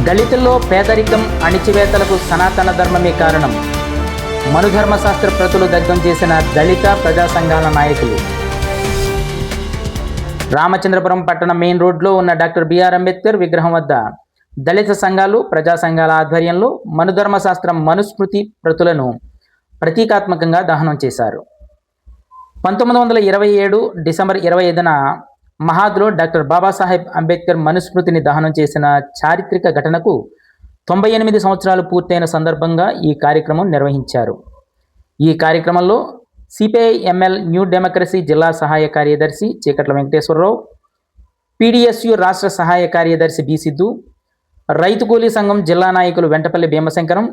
దళితుల్లో పేదరికం, అణిచివేతలకు సనాతన ధర్మమే కారణం. మనుధర్మశాస్త్ర ప్రతులు దగ్ధం చేసిన దళిత ప్రజా సంఘాల నాయకులు. రామచంద్రపురం పట్టణ మెయిన్ రోడ్లో ఉన్న డాక్టర్ బిఆర్ అంబేద్కర్ విగ్రహం వద్ద దళిత సంఘాలు, ప్రజా సంఘాల ఆధ్వర్యంలో మనుధర్మశాస్త్రం మనుస్మృతి ప్రతులను ప్రతీకాత్మకంగా దహనం చేశారు. 1927 డిసెంబర్ 25న మహాద్లో డాక్టర్ బాబాసాహెబ్ అంబేద్కర్ మనుస్మృతిని దహనం చేసిన చారిత్రక ఘటనకు 98 సంవత్సరాలు పూర్తయిన సందర్భంగా ఈ కార్యక్రమం నిర్వహించారు. ఈ కార్యక్రమంలో సిపిఐ ఎంఎల్ న్యూ డెమోక్రసీ జిల్లా సహాయ కార్యదర్శి చీకట్ల వెంకటేశ్వరరావు, పీడిఎస్యు రాష్ట్ర సహాయ కార్యదర్శి బి సిద్ధు, రైతు కూలీ సంఘం జిల్లా నాయకులు వెంటపల్లి భీమశంకరం,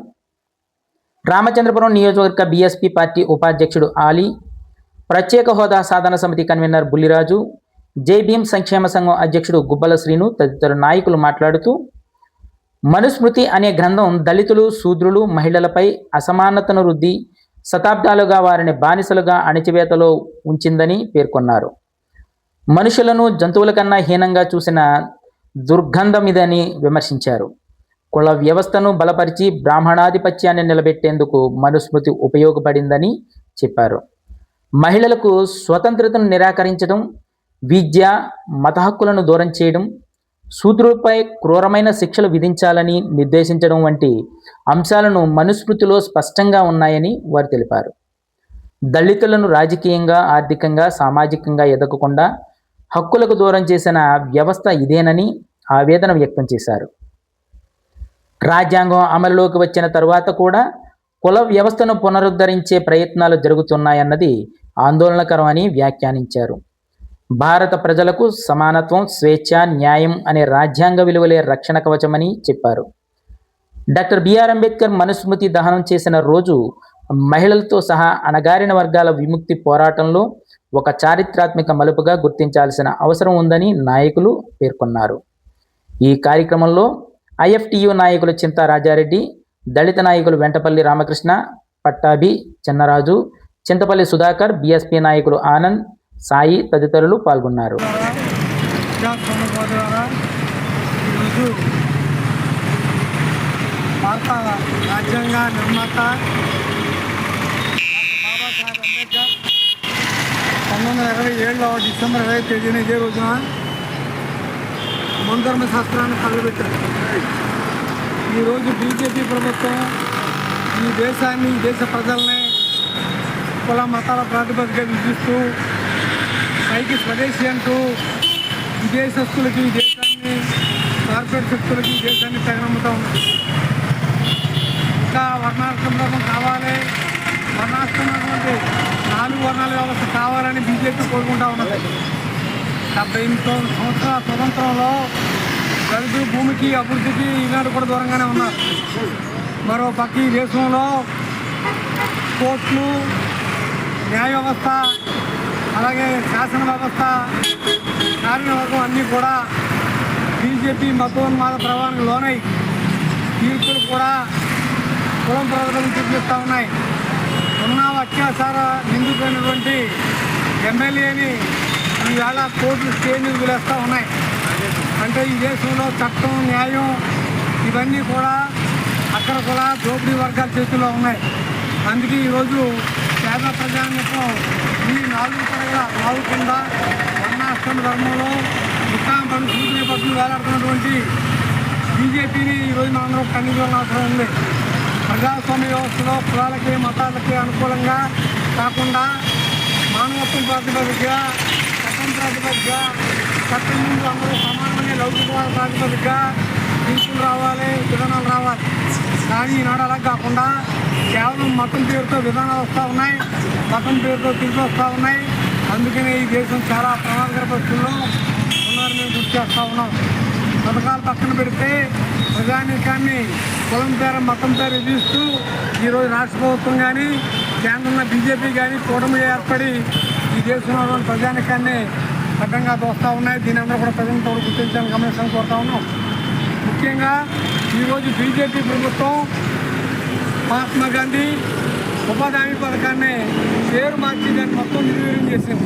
రామచంద్రపురం నియోజకవర్గ బీఎస్పీ పార్టీ ఉపాధ్యక్షుడు ఆలీ, ప్రత్యేక హోదా సాధన సమితి కన్వీనర్ బుల్లిరాజు, జై భీమ్ సంక్షేమ సంఘం అధ్యక్షుడు గుబ్బల శ్రీను తదితర నాయకులు మాట్లాడుతూ, మనుస్మృతి అనే గ్రంథం దళితులు, శూద్రులు, మహిళలపై అసమానతను రుద్ది శతాబ్దాలుగా వారిని బానిసలుగా అణిచివేతలో ఉంచిందని పేర్కొన్నారు. మనుషులను జంతువుల కన్నా హీనంగా చూసిన దుర్గంధం ఇదని విమర్శించారు. కుల వ్యవస్థను బలపరిచి బ్రాహ్మణాధిపత్యాన్ని నిలబెట్టేందుకు మనుస్మృతి ఉపయోగపడిందని చెప్పారు. మహిళలకు స్వతంత్రతను నిరాకరించడం, విద్య, మత హక్కులను దూరం చేయడం, శూద్రులపై క్రూరమైన శిక్షలు విధించాలని నిర్దేశించడం వంటి అంశాలను మనుస్మృతిలో స్పష్టంగా ఉన్నాయని వారు తెలిపారు. దళితులను రాజకీయంగా, ఆర్థికంగా, సామాజికంగా ఎదగకుండా హక్కులకు దూరం చేసిన వ్యవస్థ ఇదేనని ఆవేదన వ్యక్తం చేశారు. రాజ్యాంగం అమలులోకి వచ్చిన తరువాత కూడా కుల వ్యవస్థను పునరుద్ధరించే ప్రయత్నాలు జరుగుతున్నాయన్నది ఆందోళనకరమని వ్యాఖ్యానించారు. భారత ప్రజలకు సమానత్వం, స్వేచ్ఛ, న్యాయం అనే రాజ్యాంగ విలువలే రక్షణ కవచమని చెప్పారు. డాక్టర్ బిఆర్ అంబేద్కర్ మనుస్మృతి దహనం చేసిన రోజు మహిళలతో సహా అణగారిన వర్గాల విముక్తి పోరాటంలో ఒక చారిత్రాత్మక మలుపుగా గుర్తించాల్సిన అవసరం ఉందని నాయకులు పేర్కొన్నారు. ఈ కార్యక్రమంలో ఐఎఫ్టియు నాయకులు చింతా రాజారెడ్డి, దళిత నాయకులు వెంటపల్లి రామకృష్ణ, పట్టాభి, చిన్నరాజు, చింతపల్లి సుధాకర్, బీఎస్పీ నాయకులు ఆనంద్, సాయి తదితరులు పాల్గొన్నారు. భారత రాజ్యాంగ నిర్మాత బాబాసాహెబ్ అంబేద్కర్ 1927 డిసెంబర్ 20 తేదీన ఇదే రోజున మనుధర్మ శాస్త్రాన్ని తలపెట్టారు. ఈరోజు బీజేపీ ప్రభుత్వం ఈ దేశాన్ని, ఈ దేశ ప్రజల్ని కుల మతాల ప్రాతిపదిక విధిస్తూ పైకి స్వదేశీ అంటూ విదేశస్తులకి ఈ దేశాన్ని, కార్పొరేట్ శక్తులకి ఈ దేశాన్ని తెగనమ్ముతూ ఉన్నారు. ఇంకా వర్ణాశ్రమం కావాలి, వర్ణాశ్రమైనటువంటి 4 వర్ణాల వ్యవస్థ కావాలని బీజేపీ కోరుకుంటూ ఉన్నది. 79 సంవత్సరాల స్వతంత్రంలో దళితులు భూమికి, అభివృద్ధికి ఈనాడు కూడా దూరంగానే ఉన్నారు. మరో పక్క ఈ దేశంలో కోర్టులు, న్యాయ వ్యవస్థ, అలాగే శాసన వ్యవస్థ, కార్యవర్గం అన్నీ కూడా బీజేపీ మతోన్మాద ప్రభావానికి లోనై తీర్పులు కూడా కులం ప్రజలను చూపిస్తూ ఉన్నాయి. ఉన్నావ అత్యాచార నిందితులైనటువంటి ఎమ్మెల్యేని ఈవేళ కోర్టులు స్టేజ్ని వదిలేస్తూ ఉన్నాయి. అంటే ఈ దేశంలో చట్టం, న్యాయం ఇవన్నీ కూడా అక్కడ కూడా దోపిడీ వర్గాల చేతుల్లో ఉన్నాయి. అందుకే ఈరోజు పేద ప్రజానికం ఈ 4 తరగల లావు కింద వర్ణాశ్రమ ధర్మంలో ముఖ్యమంత్రి సూచన పట్టులు వేలాడుతున్నటువంటి బీజేపీని ఈరోజు మనందరం ఖండించాల్సిన అవసరం ఉంది. ప్రజాస్వామ్య వ్యవస్థలో కులాలకి, మతాలకి అనుకూలంగా కాకుండా మానవత్వం ప్రాతిపదికగా, చట్టం ప్రాతిపదికగా, చట్టం ముందు అందరూ సమానమైన లౌకికవాద ప్రాతిపదికగా తీర్పులు రావాలి, విధానాలు రావాలి. కానీ ఈనాడు అలా కాకుండా కేవలం మతం పేరుతో విధానాలు వస్తూ ఉన్నాయి, మతం పేరుతో తీర్పులు వస్తూ ఉన్నాయి. అందుకనే ఈ దేశం చాలా ప్రమాదకర పరిస్థితుల్లో ఉన్నారని మేము గుర్తు చేస్తూ ఉన్నాం. పథకాలు పక్కన పెడితే ప్రజానీకాన్ని కులం పేరు, మతం పేరు విధిస్తూ ఈరోజు రాష్ట్ర ప్రభుత్వం కానీ, కేంద్రంలో బీజేపీ కానీ కూటమి ఏర్పడి ఈ దేశంలో ప్రజానీకాన్ని అడ్డంగా దోస్తూ ఉన్నాయి. దీని అందరూ కూడా ప్రజలతో గుర్తించాలని గమనించాలని కోరుతా ఉన్నాం. ముఖ్యంగా ఈరోజు బీజేపీ ప్రభుత్వం మహాత్మా గాంధీ ఉపాధి హామీ పథకాన్ని పేరు మార్చి దాన్ని మొత్తం నిర్వీర్యం చేసింది.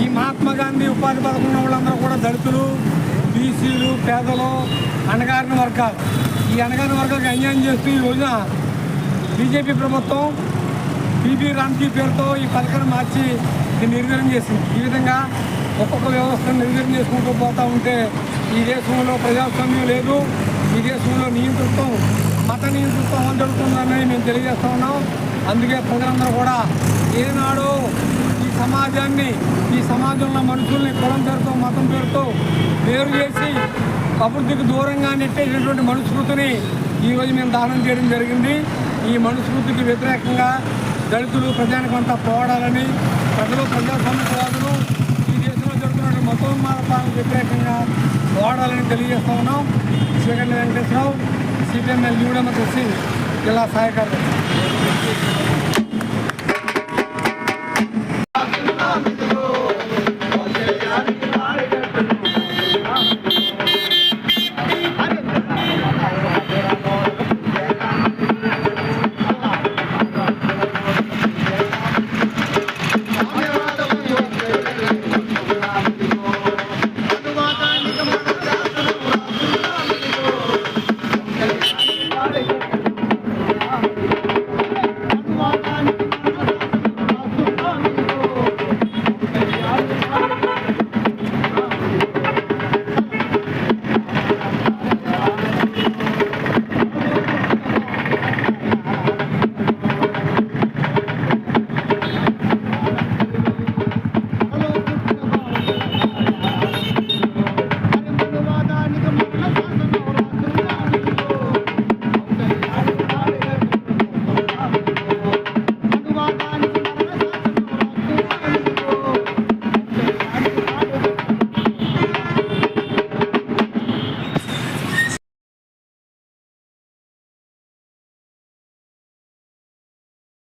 ఈ మహాత్మా గాంధీ ఉపాధి పథకం ఉన్న వాళ్ళందరూ కూడా దళితులు, బీసీలు, పేదలు, అణగారిన వర్గాలు, ఈ అణగారిన వర్గాలకు అన్యాయం చేస్తూ ఈ రోజున బీజేపీ ప్రభుత్వం బీబీ రామ్జీ పేరుతో ఈ పథకాన్ని మార్చి దీన్ని నిర్వీర్యం చేసింది. ఈ విధంగా ఒక్కొక్క వ్యవస్థను నిర్వీర్యం చేసుకుంటూ పోతూ ఉంటే ఈ దేశంలో ప్రజాస్వామ్యం లేదు, ఈ దేశంలో నియంతృత్వం, మత నియంతృత్వం అమలు జరుగుతుందని మేము తెలియజేస్తా ఉన్నాం. అందుకే ప్రజలందరూ కూడా ఏనాడు ఈ సమాజంలో మనుషుల్ని కులం పేరుతో, మతం పేరుతో వేరు చేసి అభివృద్ధికి దూరంగా నెట్టేసినటువంటి మనుస్మృతిని ఈరోజు మేము దానం చేయడం జరిగింది. ఈ మనుస్మృతికి వ్యతిరేకంగా దళితులు ప్రజానికంతా పోరాడాలని, ప్రజలు ప్రజాస్వామ్యవాదులు ఈ దేశంలో జరుగుతున్న మతోన్మాద పాలనకు వ్యతిరేకంగా పోరాడాలని తెలియజేస్తా ఉన్నాం. Srikantha Venkateswararao, CPML new democracy జిల్లా సహాయకారు.